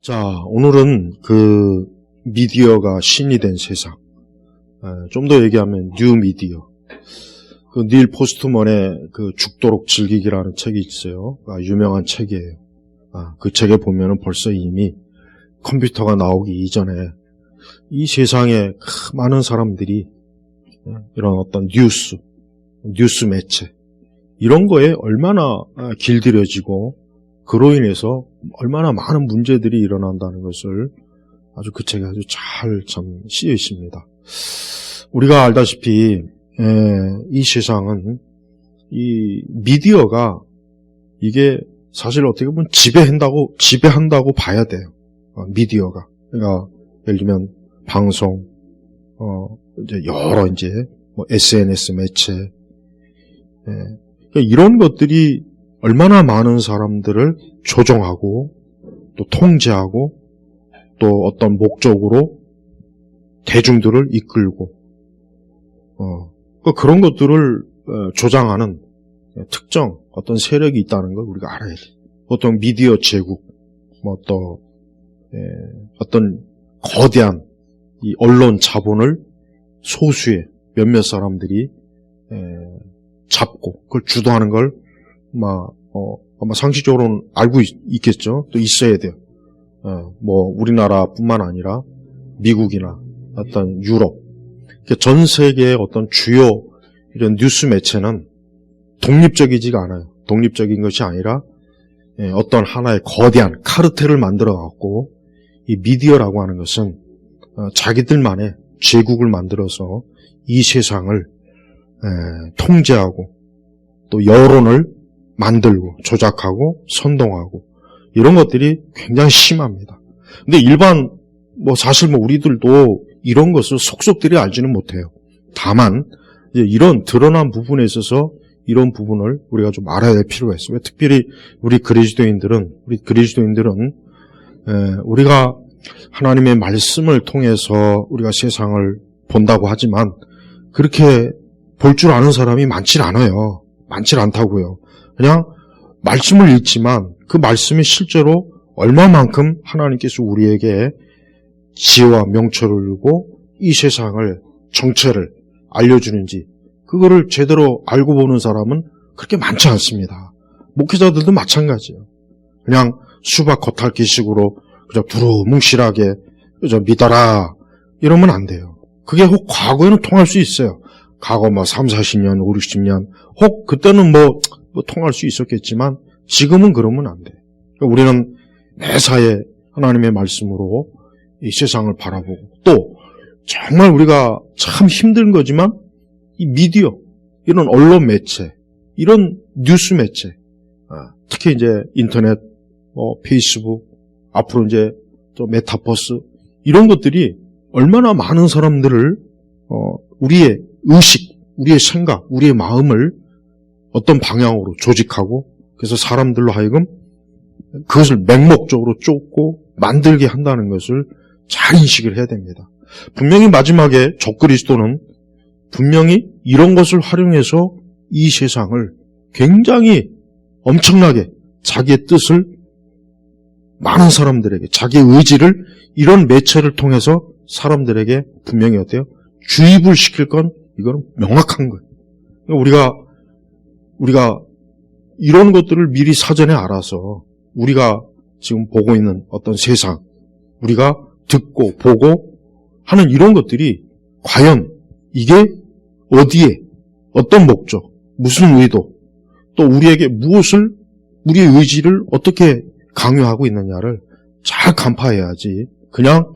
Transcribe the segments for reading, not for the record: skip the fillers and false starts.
자, 오늘은 그 미디어가 신이 된 세상. 좀 더 얘기하면 뉴 미디어. 그 닐 포스트먼의 그 죽도록 즐기기라는 책이 있어요. 유명한 책이에요. 그 책에 보면은 벌써 이미 컴퓨터가 나오기 이전에 이 세상에 많은 사람들이 이런 어떤 뉴스 매체 이런 거에 얼마나 길들여지고 그로 인해서 얼마나 많은 문제들이 일어난다는 것을 아주 그 책에 아주 잘 참 쓰여 있습니다. 우리가 알다시피 이 세상은 이 미디어가 이게 사실 어떻게 보면 지배한다고 봐야 돼요. 미디어가. 그러니까 예를 들면 방송, 이제 여러 이제 뭐 SNS 매체, 그러니까 이런 것들이 얼마나 많은 사람들을 조종하고 또 통제하고 또 어떤 목적으로 대중들을 이끌고 그런 것들을 조장하는 특정 어떤 세력이 있다는 걸 우리가 알아야 돼요. 보통 미디어 제국, 뭐 또 어떤 거대한 이 언론 자본을 소수의 몇몇 사람들이 잡고 그걸 주도하는 걸 아마 상식적으로는 알고 있겠죠. 또 있어야 돼요. 뭐 우리나라뿐만 아니라 미국이나 어떤 유럽, 전 세계의 어떤 주요 이런 뉴스 매체는 독립적이지가 않아요. 독립적인 것이 아니라 어떤 하나의 거대한 카르텔을 만들어 갖고 이 미디어라고 하는 것은 자기들만의 제국을 만들어서 이 세상을 통제하고 또 여론을 만들고 조작하고 선동하고 이런 것들이 굉장히 심합니다. 근데 사실 우리들도 이런 것을 속속들이 알지는 못해요. 다만 이런 드러난 부분에 있어서 이런 부분을 우리가 좀 알아야 될 필요가 있어요. 특별히 우리 그리스도인들은 우리가 하나님의 말씀을 통해서 우리가 세상을 본다고 하지만 그렇게 볼 줄 아는 사람이 많질 않아요. 많질 않다고요. 그냥 말씀을 읽지만 그 말씀이 실제로 얼마만큼 하나님께서 우리에게 지혜와 명철을 주고 이 세상을 정체를 알려주는지 그거를 제대로 알고 보는 사람은 그렇게 많지 않습니다. 목회자들도 마찬가지예요. 그냥 수박 겉핥기식으로 그저 두루뭉실하게 그저 믿어라 이러면 안 돼요. 그게 혹 과거에는 통할 수 있어요. 과거 3, 40년, 5, 60년 혹 그때는 뭐 통할 수 있었겠지만 지금은 그러면 안 돼요. 우리는 매사에 하나님의 말씀으로 이 세상을 바라보고 또 정말 우리가 참 힘든 거지만 이 미디어, 이런 언론 매체, 이런 뉴스 매체, 특히 이제 인터넷, 페이스북, 앞으로 이제 또 메타버스 이런 것들이 얼마나 많은 사람들을 우리의 의식, 우리의 생각, 우리의 마음을 어떤 방향으로 조직하고 그래서 사람들로 하여금 그것을 맹목적으로 쫓고 만들게 한다는 것을 잘 인식을 해야 됩니다. 분명히 마지막에 적그리스도는 분명히 이런 것을 활용해서 이 세상을 굉장히 엄청나게 자기의 뜻을 많은 사람들에게 자기의 의지를 이런 매체를 통해서 사람들에게 분명히 어때요? 주입을 시킬 건 이거는 명확한 거예요. 우리가 이런 것들을 미리 사전에 알아서 우리가 지금 보고 있는 어떤 세상, 우리가 듣고 보고 하는 이런 것들이 과연 이게 어디에, 어떤 목적, 무슨 의도, 또 우리에게 우리의 의지를 어떻게 강요하고 있느냐를 잘 간파해야지 그냥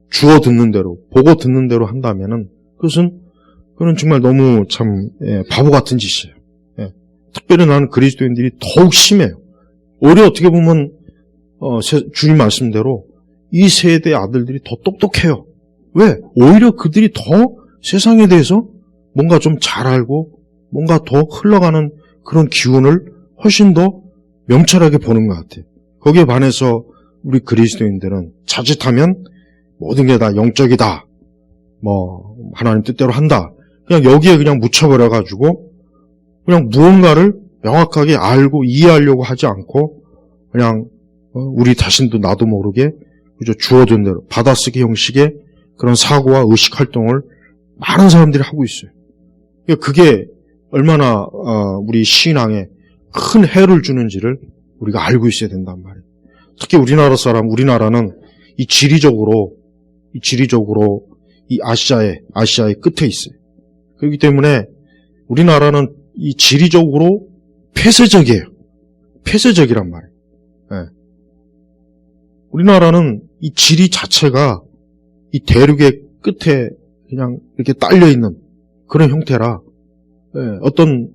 주워 듣는 대로, 보고 듣는 대로 한다면은 그건 정말 너무 참 바보 같은 짓이에요. 특별히 나는 그리스도인들이 더욱 심해요. 오히려 어떻게 보면 주님 말씀대로 이 세대의 아들들이 더 똑똑해요. 왜? 오히려 그들이 더 세상에 대해서 뭔가 좀 잘 알고 뭔가 더 흘러가는 그런 기운을 훨씬 더 명철하게 보는 것 같아요. 거기에 반해서 우리 그리스도인들은 자칫하면 모든 게 다 영적이다. 하나님 뜻대로 한다. 그냥 여기에 그냥 묻혀버려가지고 그냥 무언가를 명확하게 알고 이해하려고 하지 않고 그냥 우리 자신도 나도 모르게 그저 주어진 대로 받아쓰기 형식의 그런 사고와 의식 활동을 많은 사람들이 하고 있어요. 그게 얼마나 우리 신앙에 큰 해를 주는지를 우리가 알고 있어야 된단 말이에요. 특히 우리나라는 이 지리적으로 이 아시아의 끝에 있어요. 그렇기 때문에 우리나라는 이 지리적으로 폐쇄적이에요. 폐쇄적이란 말이에요. 네. 우리나라는 이 지리 자체가 이 대륙의 끝에 그냥 이렇게 딸려있는 그런 형태라 어떤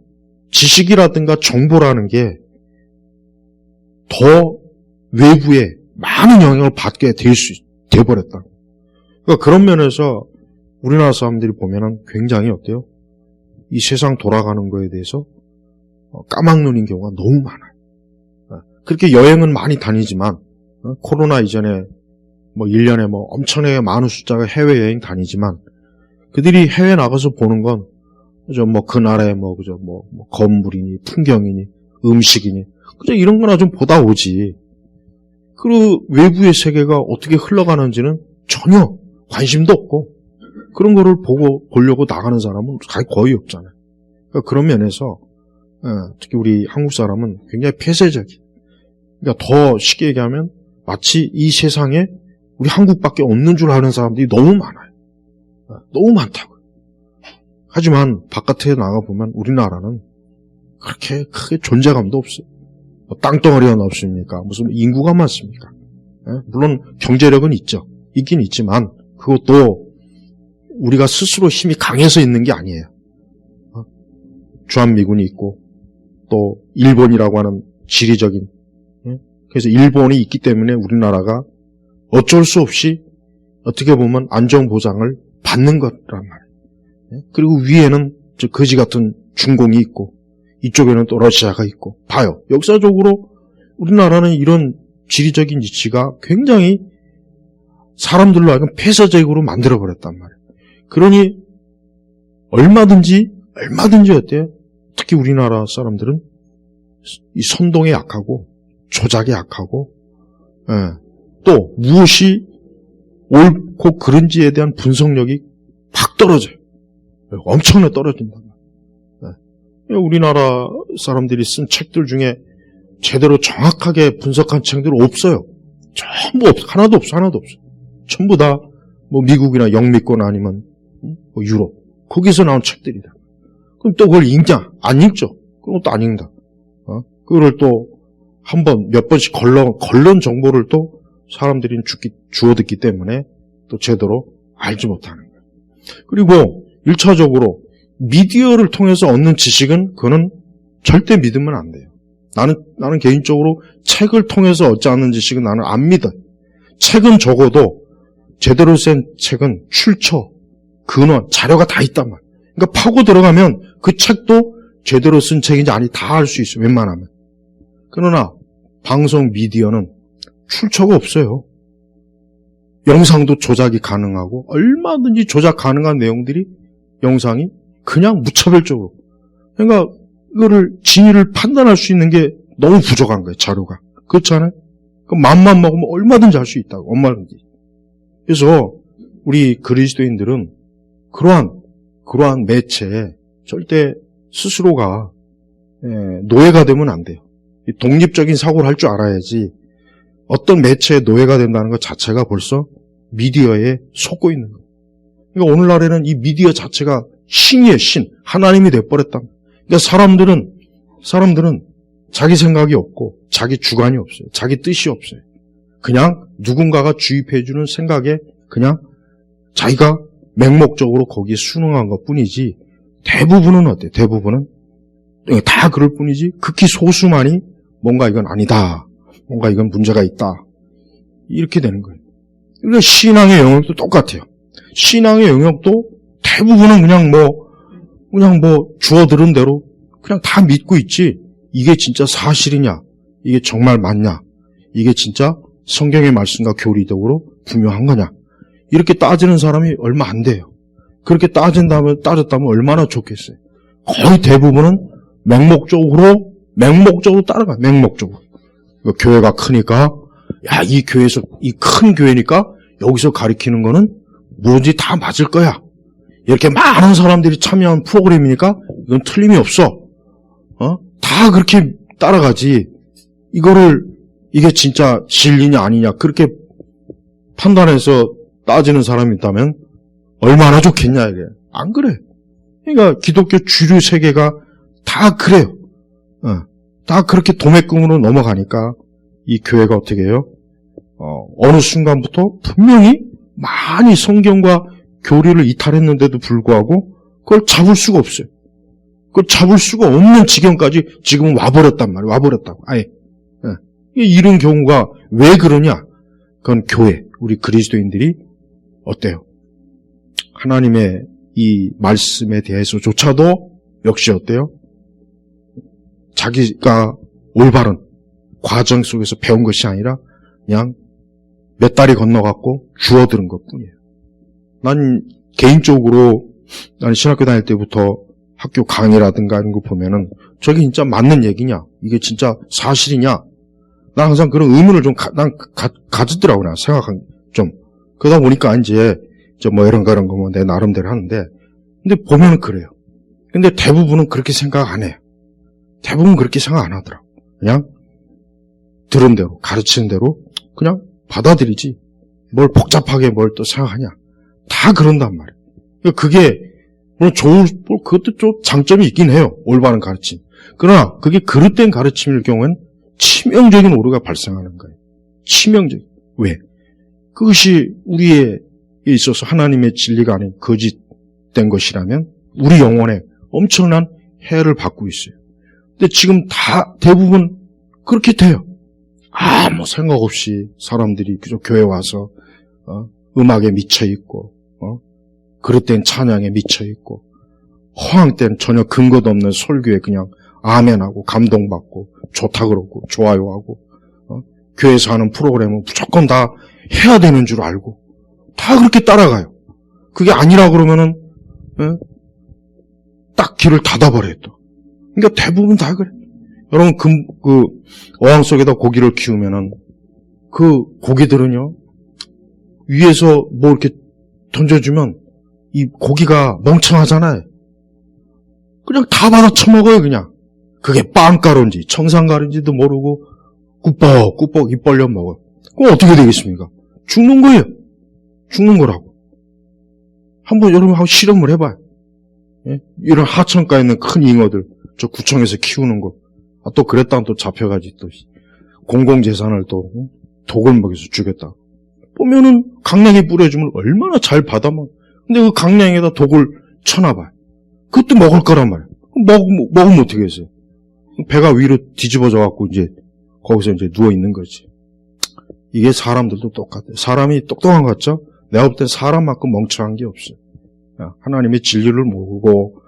지식이라든가 정보라는 게 더 외부에 많은 영향을 받게 돼버렸다. 그러니까 그런 면에서 우리나라 사람들이 보면은 굉장히 어때요? 이 세상 돌아가는 거에 대해서 까막눈인 경우가 너무 많아요. 그렇게 여행은 많이 다니지만 코로나 이전에 1년에 엄청나게 많은 숫자가 해외여행 다니지만 그들이 해외 나가서 보는 건 그저 그 나라의 그저 건물이니 풍경이니 음식이니 그저 이런 거나 좀 보다 오지. 그리고 외부의 세계가 어떻게 흘러가는지는 전혀 관심도 없고 그런 거를 보려고 나가는 사람은 거의 없잖아요. 그러니까 그런 면에서 특히 우리 한국 사람은 굉장히 폐쇄적이에요. 그러니까 더 쉽게 얘기하면 마치 이 세상에 우리 한국밖에 없는 줄 아는 사람들이 너무 많아요. 너무 많다고요. 하지만 바깥에 나가보면 우리나라는 그렇게 크게 존재감도 없어요. 땅덩어리가 없습니까? 무슨 인구가 많습니까? 물론 경제력은 있긴 있지만 그것도 우리가 스스로 힘이 강해서 있는 게 아니에요. 주한미군이 있고 또 일본이라고 하는 지리적인 그래서 일본이 있기 때문에 우리나라가 어쩔 수 없이 어떻게 보면 안전보장을 받는 거란 말이에요. 그리고 위에는 거지 같은 중공이 있고 이쪽에는 또 러시아가 있고 봐요. 역사적으로 우리나라는 이런 지리적인 위치가 굉장히 사람들로 하여금 폐쇄적으로 만들어버렸단 말이에요. 그러니 얼마든지 어때요? 특히 우리나라 사람들은 이 선동에 약하고 조작에 약하고 또 무엇이 옳고 그른지에 대한 분석력이 확 떨어져요. 엄청나게 떨어진단 말이에요. 우리나라 사람들이 쓴 책들 중에 제대로 정확하게 분석한 책들은 없어요. 전부 하나도 없어. 전부 다 미국이나 영미권 아니면 유럽 거기서 나온 책들이다. 그럼 또 그걸 읽냐? 안 읽죠. 그럼 또 안 읽는다. 그거를 또 몇 번씩 걸런 정보를 또 사람들이 주워 듣기 때문에 또 제대로 알지 못하는 거예요. 그리고 1차적으로 미디어를 통해서 얻는 지식은 그거는 절대 믿으면 안 돼요. 나는 개인적으로 책을 통해서 얻지 않는 지식은 나는 안 믿어요. 책은 적어도 제대로 쓴 책은 출처, 근원, 자료가 다 있단 말이에요. 그러니까 파고 들어가면 그 책도 제대로 쓴 책인지 아니 다 알 수 있어요. 웬만하면. 그러나 방송 미디어는 출처가 없어요. 영상도 조작이 가능하고 얼마든지 조작 가능한 내용들이 영상이 그냥 무차별적으로. 그러니까 이거를 진위를 판단할 수 있는 게 너무 부족한 거예요. 자료가. 그렇잖아요? 맘만 먹으면 얼마든지 할 수 있다고. 얼마든지. 그래서 우리 그리스도인들은 그러한 매체에 절대 스스로가 노예가 되면 안 돼요. 독립적인 사고를 할 줄 알아야지 어떤 매체에 노예가 된다는 것 자체가 벌써 미디어에 속고 있는 거예요. 그러니까 오늘날에는 이 미디어 자체가 신이에요, 신. 하나님이 돼버렸다. 그러니까 사람들은 자기 생각이 없고 자기 주관이 없어요. 자기 뜻이 없어요. 그냥 누군가가 주입해주는 생각에 그냥 자기가 맹목적으로 거기에 순응한 것 뿐이지 대부분은 어때요? 대부분은 다 그럴 뿐이지 극히 소수만이 뭔가 이건 아니다. 뭔가 이건 문제가 있다. 이렇게 되는 거예요. 그러니까 신앙의 영역도 똑같아요. 신앙의 영역도 대부분은 그냥 주워 들은 대로 그냥 다 믿고 있지 이게 진짜 사실이냐? 이게 정말 맞냐? 이게 진짜 성경의 말씀과 교리적으로 분명한 거냐? 이렇게 따지는 사람이 얼마 안 돼요. 그렇게 따졌다면 얼마나 좋겠어요. 거의 대부분은 맹목적으로 따라가요. 맹목적으로. 교회가 크니까 야, 이 교회에서, 이 큰 교회니까 여기서 가르치는 거는 뭐든지 다 맞을 거야. 이렇게 많은 사람들이 참여한 프로그램이니까 이건 틀림이 없어. 다 그렇게 따라가지. 이게 진짜 진리냐 아니냐 그렇게 판단해서 따지는 사람이 있다면 얼마나 좋겠냐 이게. 안 그래. 그러니까 기독교 주류 세계가 다 그래요. 다 그렇게 도매금으로 넘어가니까 이 교회가 어떻게 해요? 어느 순간부터 분명히 많이 성경과 교리를 이탈했는데도 불구하고 그걸 잡을 수가 없어요. 그걸 잡을 수가 없는 지경까지 지금 와버렸단 말이에요. 와버렸다고. 아예. 이런 경우가 왜 그러냐? 그건 교회, 우리 그리스도인들이 어때요? 하나님의 이 말씀에 대해서조차도 역시 어때요? 자기가 올바른 과정 속에서 배운 것이 아니라 그냥 몇 달이 건너갔고 주워들은 것뿐이에요. 난 개인적으로 난 신학교 다닐 때부터 학교 강의라든가 이런 거 보면은 저게 진짜 맞는 얘기냐? 이게 진짜 사실이냐? 난 항상 그런 의문을 좀 가지더라고, 난 생각한, 좀. 그러다 보니까 이제 뭐 이런 거 뭐 내 나름대로 하는데, 근데 보면은 그래요. 근데 대부분은 그렇게 생각 안 해요. 대부분 그렇게 생각 안 하더라고. 그냥 들은 대로, 가르치는 대로 그냥 받아들이지. 뭘 복잡하게 뭘 또 생각하냐. 다 그런단 말이에요. 그러니까 그게, 물론 그것도 좀 장점이 있긴 해요. 올바른 가르침. 그러나 그게 그릇된 가르침일 경우엔 치명적인 오류가 발생하는 거예요. 치명적인. 왜? 그것이 우리에 있어서 하나님의 진리가 아닌 거짓된 것이라면 우리 영혼에 엄청난 해를 받고 있어요. 근데 지금 대부분 그렇게 돼요. 아무 생각 없이 사람들이 그저 교회 와서 음악에 미쳐 있고 그릇된 찬양에 미쳐 있고 허황된 전혀 근거도 없는 설교에 그냥 아멘하고 감동받고 좋다 그러고 좋아요하고 교회에서 하는 프로그램은 무조건 다 해야 되는 줄 알고 다 그렇게 따라가요. 그게 아니라 그러면은 딱 길을 닫아버려요 또. 그러니까 대부분 다 그래. 여러분 그 어항 속에다 고기를 키우면은 그 고기들은요 위에서 뭐 이렇게 던져주면 이 고기가 멍청하잖아요. 그냥 다 받아 처먹어요 그냥. 그게 빵가루인지 청산가루인지도 모르고 꾸벅꾸벅 입 벌려 먹어요. 그럼 어떻게 되겠습니까? 죽는 거예요. 죽는 거라고. 한번 여러분 하고 실험을 해봐요. 예? 이런 하천가에 있는 큰 잉어들 저 구청에서 키우는 거. 또 그랬다면 또 잡혀가지고 또 공공재산을 또 독을 먹여서 죽였다. 보면은 강냉이 뿌려주면 얼마나 잘 받아먹어. 근데 그 강냉에다 독을 쳐놔봐요. 그것도 먹을 거란 말이에요. 먹으면 어떻게 했어요? 배가 위로 뒤집어져 갖고 이제 거기서 이제 누워 있는 거지. 이게 사람들도 똑같아요. 사람이 똑똑한 것 같죠? 내가 볼 땐 사람만큼 멍청한 게 없어요. 하나님의 진리를 모르고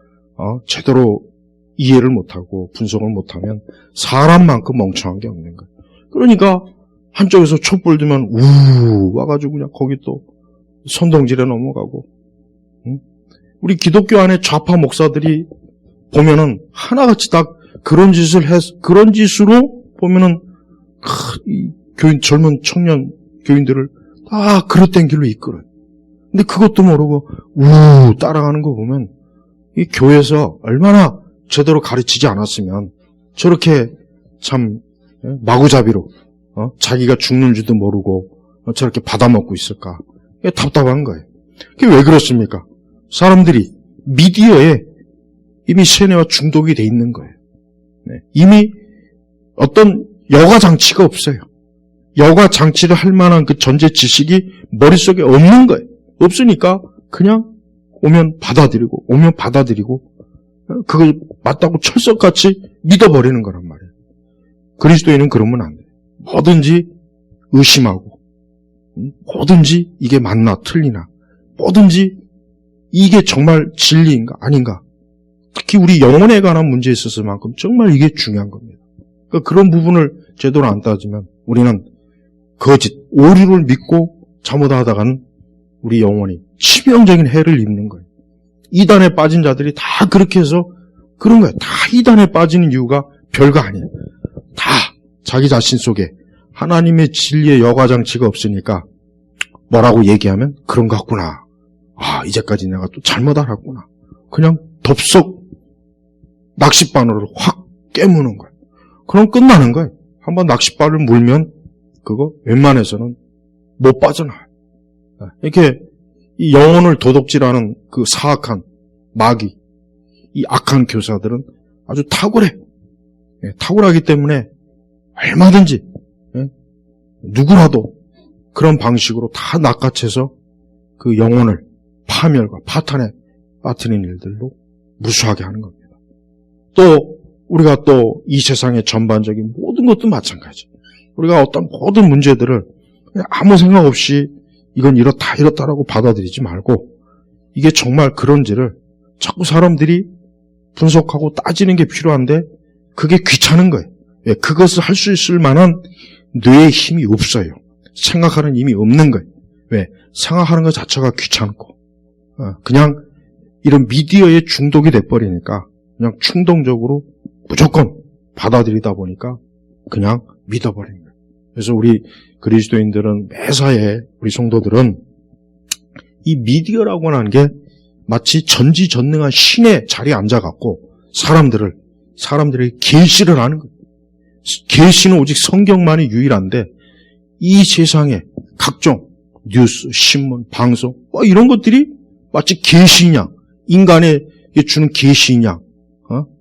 제대로 이해를 못하고 분석을 못하면 사람만큼 멍청한 게 없는 거예요. 그러니까 한쪽에서 촛불 들면 우 와가지고 그냥 거기 또 선동질에 넘어가고. 우리 기독교 안에 좌파 목사들이 보면은 하나같이 다 그런 짓으로 보면은 젊은 청년 교인들을 다 그릇된 길로 이끌어요. 근데 그것도 모르고 따라가는 거 보면 이 교회에서 얼마나 제대로 가르치지 않았으면 저렇게 참 마구잡이로 자기가 죽는 줄도 모르고 저렇게 받아먹고 있을까. 이게 답답한 거예요. 그게 왜 그렇습니까? 사람들이 미디어에 이미 세뇌와 중독이 돼 있는 거예요. 이미 어떤 여과 장치가 없어요. 여과 장치를 할 만한 그 전제 지식이 머릿속에 없는 거예요. 없으니까 그냥 오면 받아들이고 그걸 맞다고 철석같이 믿어버리는 거란 말이에요. 그리스도인은 그러면 안 돼요. 뭐든지 의심하고 뭐든지 이게 맞나 틀리나 뭐든지 이게 정말 진리인가 아닌가 특히 우리 영혼에 관한 문제에 있어서만큼 정말 이게 중요한 겁니다. 그러니까 그런 부분을 제대로 안 따지면 우리는 거짓, 오류를 믿고 잘못하다가는 우리 영혼이 치명적인 해를 입는 거예요. 이단에 빠진 자들이 다 그렇게 해서 그런 거예요. 다 이단에 빠지는 이유가 별거 아니에요. 다 자기 자신 속에 하나님의 진리의 여과장치가 없으니까 뭐라고 얘기하면 그런 것 같구나. 아, 이제까지 내가 또 잘못 알았구나. 그냥 덥석 낚싯바늘을 확 깨무는 거예요. 그럼 끝나는 거예요. 한번 낚싯바늘을 물면 그거 웬만해서는 못 빠져나와요. 이렇게 이 영혼을 도둑질하는 그 사악한 마귀, 이 악한 교사들은 아주 탁월해. 탁월하기 때문에 얼마든지 누구라도 그런 방식으로 다 낚아채서 그 영혼을 파멸과 파탄에 빠뜨리는 일들로 무수하게 하는 겁니다. 또 우리가 또 이 세상의 전반적인 모든 것도 마찬가지. 우리가 어떤 모든 문제들을 그냥 아무 생각 없이 이건 이렇다라고 받아들이지 말고 이게 정말 그런지를 자꾸 사람들이 분석하고 따지는 게 필요한데 그게 귀찮은 거예요. 왜? 그것을 할 수 있을 만한 뇌에 힘이 없어요. 생각하는 힘이 없는 거예요. 왜? 생각하는 것 자체가 귀찮고 그냥 이런 미디어에 중독이 돼버리니까 그냥 충동적으로 무조건 받아들이다 보니까 그냥 믿어버리는 거예요. 그래서 우리 그리스도인들은 매사에 우리 성도들은 이 미디어라고 하는 게 마치 전지전능한 신의 자리에 앉아갖고 사람들의 계시를 하는 거예요. 계시는 오직 성경만이 유일한데 이 세상에 각종 뉴스, 신문, 방송 이런 것들이 마치 계시냐 인간에게 주는 계시냐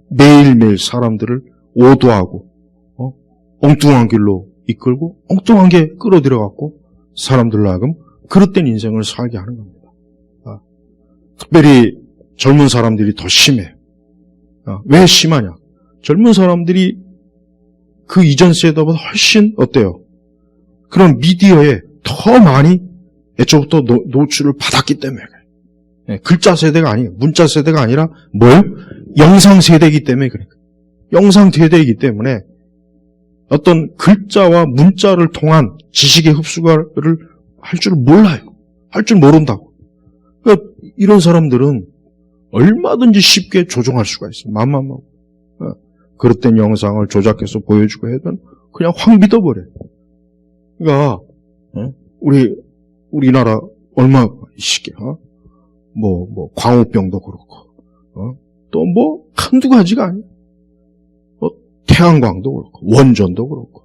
매일매일 사람들을 오도하고 엉뚱한 길로 이끌고 엉뚱하게 끌어들여갖고 사람들로 하여금 그릇된 인생을 살게 하는 겁니다. 특별히 젊은 사람들이 더 심해요. 왜 심하냐? 젊은 사람들이 그 이전 세대보다 훨씬 어때요? 그런 미디어에 더 많이 애초부터 노출을 받았기 때문에 그래요. 글자 세대가 아니에요. 문자 세대가 아니라 뭐예요? 영상 세대이기 때문에 그래요. 영상 세대이기 때문에 어떤 글자와 문자를 통한 지식의 흡수를 할 줄 몰라요. 할 줄 모른다고. 그러니까 이런 사람들은 얼마든지 쉽게 조종할 수가 있어요. 맘만 먹고. 그릇된 영상을 조작해서 보여주고 해도 그냥 확 믿어버려요. 그러니까 우리나라 얼마 쉽게 광우병도 그렇고 또 한두 가지가 아니에요. 태양광도 그렇고 원전도 그렇고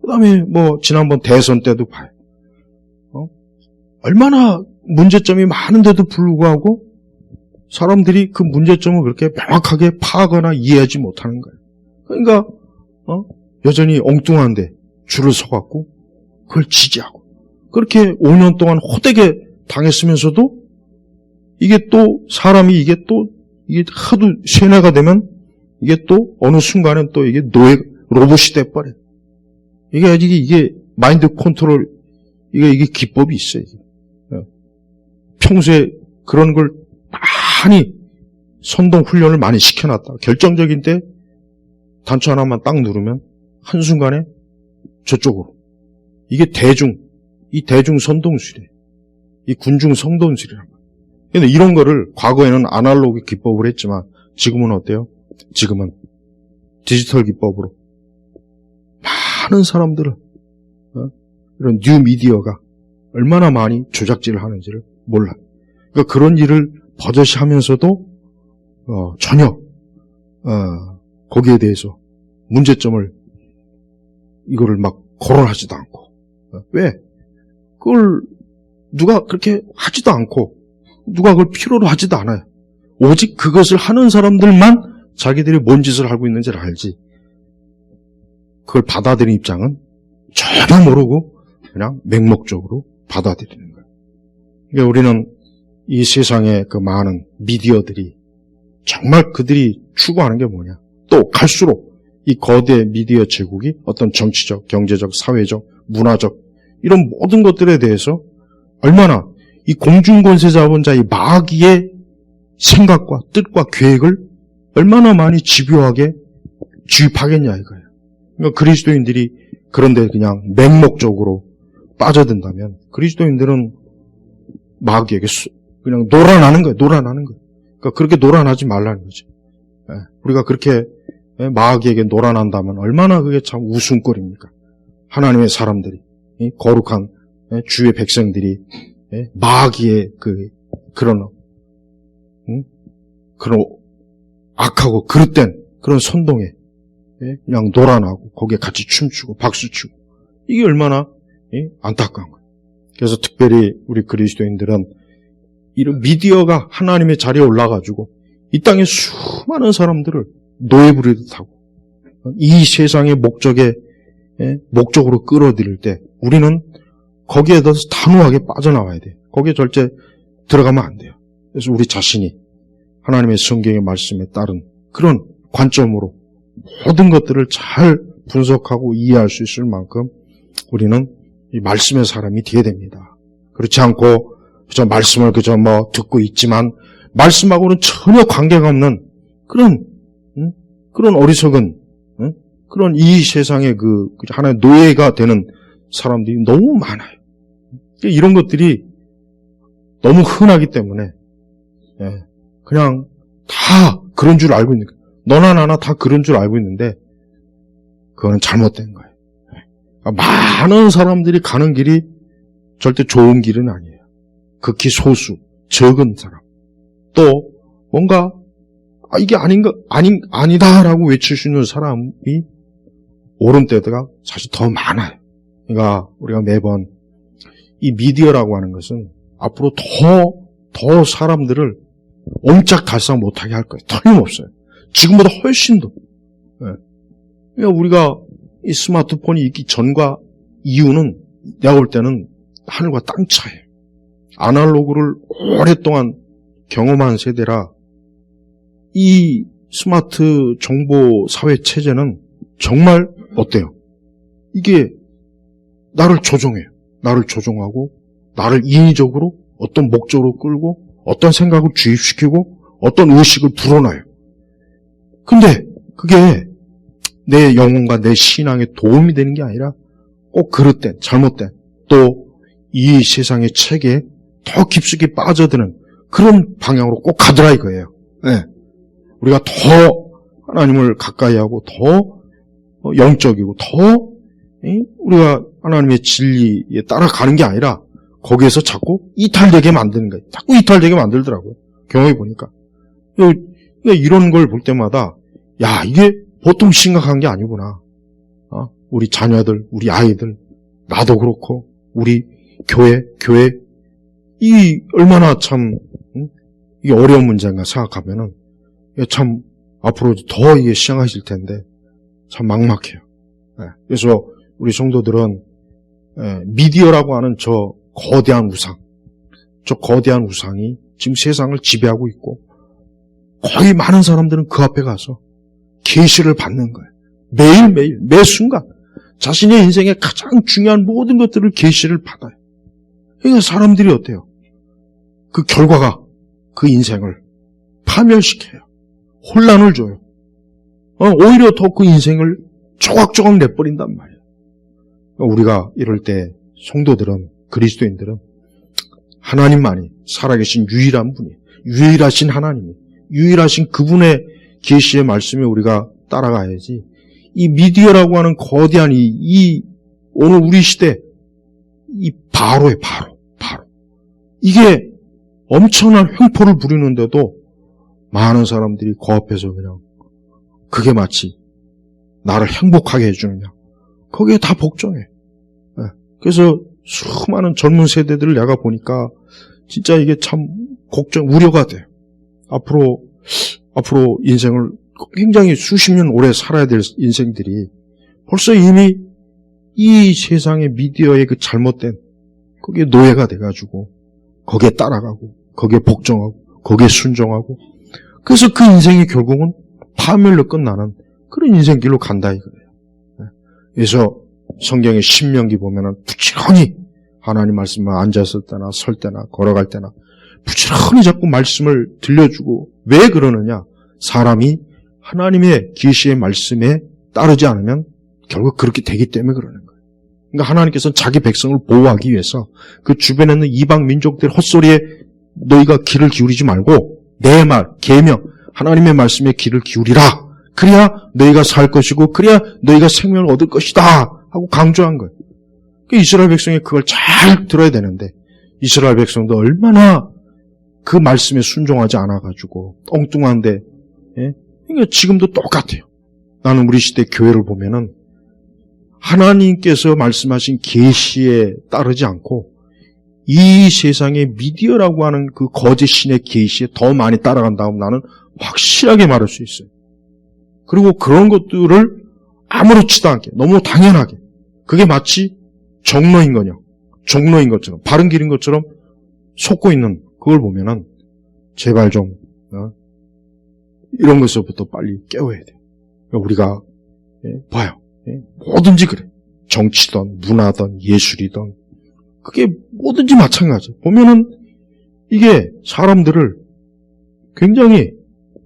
그다음에 지난번 대선 때도 봐요. 얼마나 문제점이 많은데도 불구하고 사람들이 그 문제점을 그렇게 명확하게 파악하거나 이해하지 못하는 거예요. 그러니까 여전히 엉뚱한데 줄을 서갖고 그걸 지지하고 그렇게 5년 동안 호되게 당했으면서도 이게 또 사람이 이게 하도 세뇌가 되면 이게 또 어느 순간엔 또 이게 로봇이 돼버려요. 이게 마인드 컨트롤 이게 기법이 있어요. 평소에 그런 걸 많이 선동 훈련을 많이 시켜놨다. 결정적인 때 단추 하나만 딱 누르면 한순간에 저쪽으로. 이게 이 대중 선동술이에요. 이 군중 선동술이란 말이에요. 근데 이런 거를 과거에는 아날로그 기법으로 했지만 지금은 어때요? 지금은 디지털 기법으로 많은 사람들을 이런 뉴 미디어가 얼마나 많이 조작질을 하는지를 몰라요. 그러니까 그런 일을 버젓이 하면서도 전혀 거기에 대해서 문제점을 이거를 막 거론하지도 않고 왜? 그걸 누가 그렇게 하지도 않고 누가 그걸 필요로 하지도 않아요. 오직 그것을 하는 사람들만 자기들이 뭔 짓을 하고 있는지를 알지 그걸 받아들이는 입장은 전혀 모르고 그냥 맹목적으로 받아들이는 거예요. 그러니까 우리는 이 세상의 그 많은 미디어들이 정말 그들이 추구하는 게 뭐냐. 또 갈수록 이 거대 미디어 제국이 어떤 정치적, 경제적, 사회적, 문화적 이런 모든 것들에 대해서 얼마나 이 공중권세 자본자의 마귀의 생각과 뜻과 계획을 얼마나 많이 집요하게 주입하겠냐 이거예요. 그러니까 그리스도인들이 그런데 그냥 맹목적으로 빠져든다면 그리스도인들은 마귀에게 그냥 놀아나는 거예요. 그러니까 그렇게 놀아나지 말라는 거지. 우리가 그렇게 마귀에게 놀아난다면 얼마나 그게 참 웃음거리입니까? 하나님의 사람들이, 거룩한 주의 백성들이 마귀의 그런 악하고 그릇된 그런 선동에 그냥 놀아나고 거기에 같이 춤추고 박수치고, 이게 얼마나 안타까운 거예요. 그래서 특별히 우리 그리스도인들은 이런 미디어가 하나님의 자리에 올라가지고 이 땅에 수많은 사람들을 노예부리듯 하고 이 세상의 목적으로 끌어들일 때 우리는 거기에 대해서 단호하게 빠져나와야 돼요. 거기에 절대 들어가면 안 돼요. 그래서 우리 자신이 하나님의 성경의 말씀에 따른 그런 관점으로 모든 것들을 잘 분석하고 이해할 수 있을 만큼 우리는 이 말씀의 사람이 되어야 됩니다. 그렇지 않고 그저 말씀을 그저 듣고 있지만 말씀하고는 전혀 관계가 없는 그런 어리석은 그런 이 세상의 하나의 노예가 되는 사람들이 너무 많아요. 이런 것들이 너무 흔하기 때문에 그냥 다 그런 줄 알고 있는 거예요. 너나 나나 다 그런 줄 알고 있는데 그거는 잘못된 거예요. 많은 사람들이 가는 길이 절대 좋은 길은 아니에요. 극히 소수, 적은 사람. 또 뭔가 이게 아니다라고 외칠 수 있는 사람이 옳은 때가 사실 더 많아요. 그러니까 우리가 매번 이 미디어라고 하는 것은 앞으로 더 사람들을 옴짝달싹 못하게 할 거예요. 틀림없어요. 지금보다 훨씬 더. 그러니까 우리가 이 스마트폰이 있기 전과 이유는 내가 볼 때는 하늘과 땅 차이에요. 아날로그를 오랫동안 경험한 세대라 이 스마트 정보 사회 체제는 정말 어때요? 이게 나를 조종해요. 나를 조종하고 나를 인위적으로 어떤 목적으로 끌고 어떤 생각을 주입시키고 어떤 의식을 불어넣어요. 근데 그게 내 영혼과 내 신앙에 도움이 되는 게 아니라 꼭 그릇된, 잘못된, 또 이 세상의 체계에 더 깊숙이 빠져드는 그런 방향으로 꼭 가더라 이거예요. 네. 우리가 더 하나님을 가까이 하고 더 영적이고 더 우리가 하나님의 진리에 따라가는 게 아니라 거기에서 자꾸 이탈되게 만드는 거예요. 자꾸 이탈되게 만들더라고요. 경험해 보니까. 이런 걸 볼 때마다 야, 이게 보통 심각한 게 아니구나. 우리 자녀들, 우리 아이들, 나도 그렇고 우리 교회 이 얼마나 참 이게 어려운 문제인가 생각하면은 참 앞으로 더 이게 시행하실 텐데 참 막막해요. 그래서 우리 성도들은 미디어라고 하는 저 거대한 우상이 지금 세상을 지배하고 있고 거의 많은 사람들은 그 앞에 가서 계시를 받는 거예요. 매일매일, 매 순간 자신의 인생의 가장 중요한 모든 것들을 계시를 받아요. 그러니까 사람들이 어때요? 그 결과가 그 인생을 파멸시켜요. 혼란을 줘요. 오히려 더 그 인생을 조각조각 내버린단 말이에요. 우리가 이럴 때 성도들은, 그리스도인들은 하나님만이 살아계신 유일한 분이에요. 유일하신 하나님이에요. 유일하신 그분의 계시의 말씀에 우리가 따라가야지. 이 미디어라고 하는 거대한 오늘 우리 시대 이 바로. 이게 엄청난 횡포를 부리는데도 많은 사람들이 그 앞에서 그냥 그게 마치 나를 행복하게 해주느냐. 거기에 다 복종해. 그래서 수많은 젊은 세대들을 내가 보니까 진짜 이게 참 우려가 돼요. 앞으로 인생을 굉장히 수십 년 오래 살아야 될 인생들이 벌써 이미 이 세상의 미디어의 그 잘못된 거기에 노예가 돼가지고 거기에 따라가고 거기에 복종하고 거기에 순종하고 그래서 그 인생이 결국은 파멸로 끝나는 그런 인생길로 간다 이거예요. 그래서 성경의 신명기 보면은 부지런히 하나님 말씀을 앉았을 때나 설 때나 걸어갈 때나 부지런히 자꾸 말씀을 들려주고 왜 그러느냐? 사람이 하나님의 계시의 말씀에 따르지 않으면 결국 그렇게 되기 때문에 그러는 거예요. 그러니까 하나님께서는 자기 백성을 보호하기 위해서 그 주변에 있는 이방 민족들 헛소리에 너희가 귀를 기울이지 말고 내 말, 계명, 하나님의 말씀에 귀를 기울이라. 그래야 너희가 살 것이고 그래야 너희가 생명을 얻을 것이다 하고 강조한 거예요. 이스라엘 백성이 그걸 잘 들어야 되는데 이스라엘 백성도 얼마나 그 말씀에 순종하지 않아가지고 엉뚱한데, 예? 그러니까 지금도 똑같아요. 나는 우리 시대 교회를 보면은 하나님께서 말씀하신 계시에 따르지 않고 이 세상의 미디어라고 하는 그 거짓 신의 계시에 더 많이 따라간다면 나는 확실하게 말할 수 있어요. 그리고 그런 것들을 아무렇지도 않게 너무 당연하게 그게 마치 종로인 것처럼 바른 길인 것처럼 속고 있는 그걸 보면은 제발 좀 이런 것부터 빨리 깨워야 돼요. 우리가 봐요. 뭐든지 그래. 정치든 문화든 예술이든 그게 뭐든지 마찬가지. 보면은 이게 사람들을 굉장히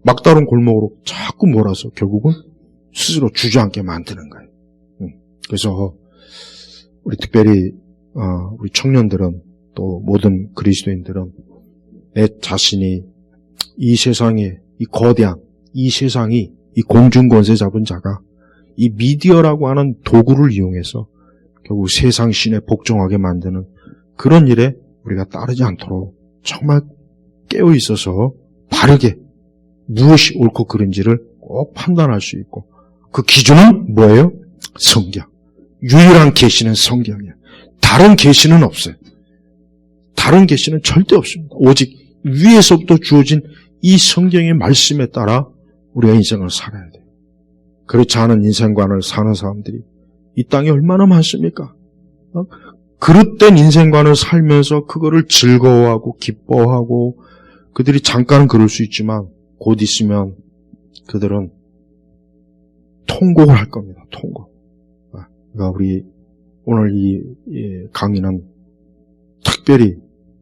막다른 골목으로 자꾸 몰아서 결국은 스스로 주저앉게 만드는 거예요. 그래서 우리 특별히 우리 청년들은 또 모든 그리스도인들은 내 자신이 이 세상에 이 거대한 이 세상이 이 공중권세 잡은 자가 이 미디어라고 하는 도구를 이용해서 결국 세상 신에 복종하게 만드는 그런 일에 우리가 따르지 않도록 정말 깨어 있어서 바르게 무엇이 옳고 그른지를 꼭 판단할 수 있고 그 기준은 뭐예요? 성경. 유일한 계시는 성경이에요. 다른 계시는 없어요. 다른 계시는 절대 없습니다. 오직 위에서부터 주어진 이 성경의 말씀에 따라 우리가 인생을 살아야 돼요. 그렇지 않은 인생관을 사는 사람들이 이 땅에 얼마나 많습니까? 그릇된 인생관을 살면서 그거를 즐거워하고 기뻐하고 그들이 잠깐은 그럴 수 있지만 곧 있으면 그들은 통곡을 할 겁니다. 통곡. 그러니까 우리 오늘 이 강의는 특별히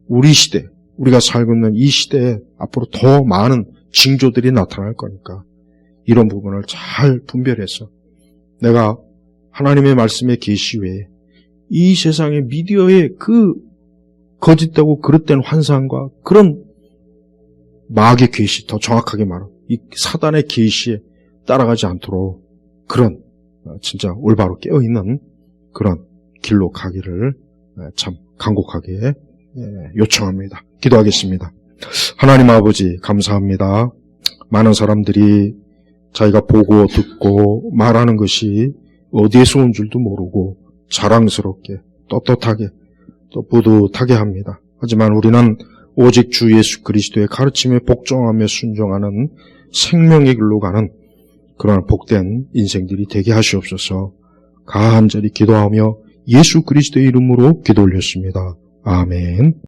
우리 시대, 우리가 살고 있는 이 시대에 앞으로 더 많은 징조들이 나타날 거니까 이런 부분을 잘 분별해서 내가 하나님의 말씀의 계시 외에 이 세상의 미디어의 그 거짓되고 그릇된 환상과 그런 마귀의 계시, 더 정확하게 말하면 이 사단의 계시에 따라가지 않도록 그런 진짜 올바로 깨어있는 그런 길로 가기를 참 간곡하게 요청합니다. 기도하겠습니다. 하나님 아버지 감사합니다. 많은 사람들이 자기가 보고 듣고 말하는 것이 어디에서 온 줄도 모르고 자랑스럽게 떳떳하게 또 뿌듯하게 합니다. 하지만 우리는 오직 주 예수 그리스도의 가르침에 복종하며 순종하는 생명의 길로 가는 그런 복된 인생들이 되게 하시옵소서. 간절히 기도하며 예수 그리스도의 이름으로 기도 올렸습니다. 아멘.